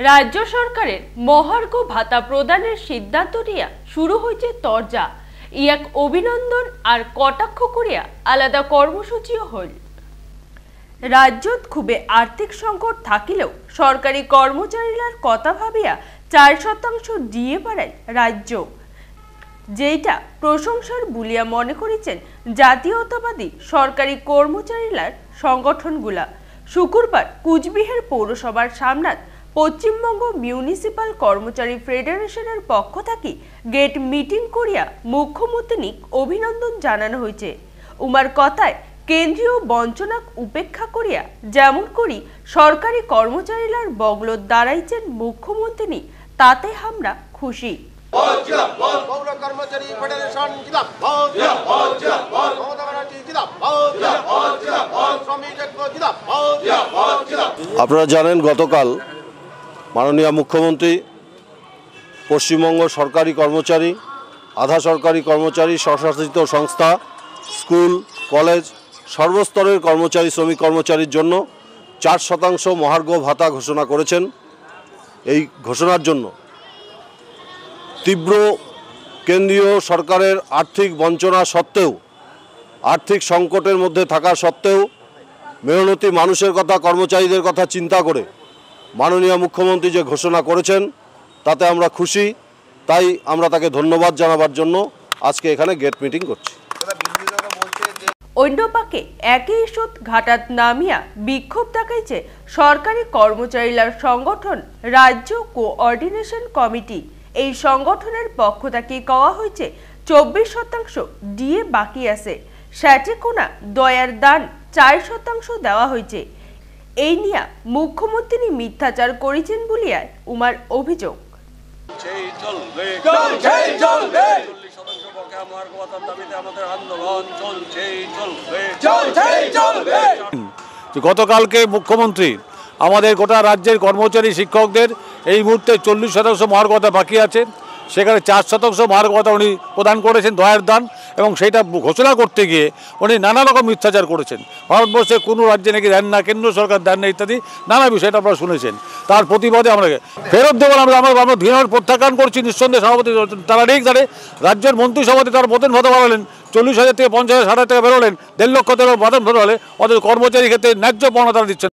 রাজ্য সরকারের মহার্ঘ ভাতা প্রদানের সিদ্ধান্ত নিয়ে শুরু হয়েছে তরজা। ইয়াক অভিনন্দন আর কটাক্ষ করিয়া আলাদা কর্মসূচিও হল। রাজ্যত খুবই আর্থিক সংকট থাকিলেও সরকারি কর্মচারীরার কথা ভাবিয়া 4% দিয়ে বাড়ায় রাজ্য, যেটা প্রশংসার বলিয়া মনে করেছেন জাতীয়তাবাদী সরকারি কর্মচারীরার সংগঠনগুলা। শুক্রবার কুচবিহার পৌরসভার সামনাত পশ্চিমবঙ্গ মিউনিসিপাল কর্মচারী ফেডারেশনের পক্ষ থেকে গেট মিটিং করিয়া মুখ্যমন্ত্রীক অভিনন্দন জানানো হয়েছে। উমার কথায় কেন্দ্রীয় বঞ্চনা উপেক্ষা করিয়া যেমন করি সরকারি কর্মচারীরার বগলত দাঁড়াইছেন মুখ্যমন্ত্রী, তাতে আমরা খুশি। আপনারা জানেন গতকাল মাননীয় মুখ্যমন্ত্রী পশ্চিমবঙ্গ সরকারি কর্মচারী, আধা সরকারি কর্মচারী, স্বশাসিত সংস্থা, স্কুল, কলেজ, সর্বস্তরের কর্মচারী, শ্রমিক কর্মচারীর জন্য 4% মহার্ঘ ভাতা ঘোষণা করেছেন। এই ঘোষণার জন্য তীব্র কেন্দ্রীয় সরকারের আর্থিক বঞ্চনা সত্ত্বেও, আর্থিক সংকটের মধ্যে থাকা সত্ত্বেও মেহনতি মানুষের কথা, কর্মচারীদের কথা চিন্তা করে মাননীয় মুখ্যমন্ত্রী যে ঘোষণা করেছেন তাতে আমরা খুশি। তাই আমরা তাকে ধন্যবাদ জানাবার জন্য আজকে এখানে গেট মিটিং করছি। অন্যপাকে একই ইস্যুত ঘাটাত নামিয়া বিক্ষোভ দেখাইছে সরকারি কর্মচারীর সংগঠন রাজ্য কোঅর্ডিনেশন কমিটি। এই সংগঠনের পক্ষ থেকে কওয়া হয়েছে 24% দিয়ে বাকি আছে, সেটি কোনা দয়ার দান 4% দেওয়া হয়েছে। এই নিয়ে মুখ্যমন্ত্রী মিথ্যাচার করেছেন বলিয়া উমার অভিযোগ। গতকালকে মুখ্যমন্ত্রী আমাদের গোটা রাজ্যের কর্মচারী শিক্ষকদের এই মুহূর্তে 40% মহার্ঘ ভাতা বাকি আছে, সেখানে 4% মহার্ঘ ভাতা উনি প্রদান করেছেন দয়ার দান, এবং সেইটা ঘোষণা করতে গিয়ে উনি নানা রকম মিথ্যাচার করেছেন। ভারতবর্ষের কোনো রাজ্যে নাকি দেন না, কেন্দ্র সরকার দেন না, ইত্যাদি নানা বিষয়টা আপনারা শুনেছেন। তার প্রতিবাদে আমরা ফেরত দেবো, আমরা ধীরে প্রত্যাখ্যান করছি। নিঃসন্দেহে সভাপতি তারা ঠিক জানে, রাজ্যের মন্ত্রিসভাতে তারা বেতন ভাতা বাড়ালেন 40,000 থেকে 50,000, 60,000 টাকা বেরোলেন, 1.5 লক্ষ টাকা বেতন ভাতা হলে ওদের কর্মচারী ক্ষেত্রে ন্যায্য পাওনা তারা দিচ্ছেন।